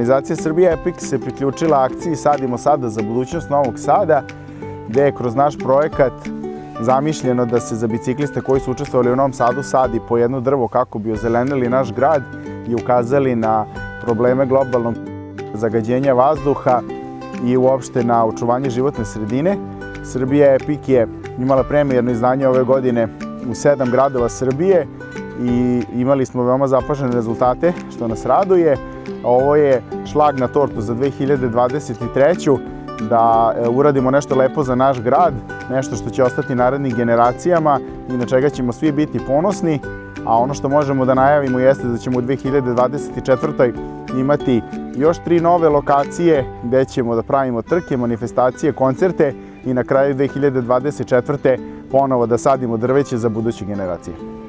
Organizacija Srbija Epic se priključila akciji Sadimo sada za budućnost Novog Sada, gde je kroz naš projekat zamišljeno da se za bicikliste koji su učestvovali u Novom Sadu sadi po jedno drvo kako bi ozelenili naš grad i ukazali na probleme globalnog zagađenja vazduha i uopšte na očuvanje životne sredine. Srbija Epic je imala premijerno izdanje ove godine u 7 gradova Srbije i imali smo veoma zapažene rezultate, što nas raduje. Ovo je šlag na tortu za 2023. da uradimo nešto lepo za naš grad, nešto što će ostati narednim generacijama i na čega ćemo svi biti ponosni. A ono što možemo da najavimo jeste da ćemo u 2024. imati još 3 nove lokacije gde ćemo da pravimo trke, manifestacije, koncerte i na kraju 2024. ponovo da sadimo drveće za buduće generacije.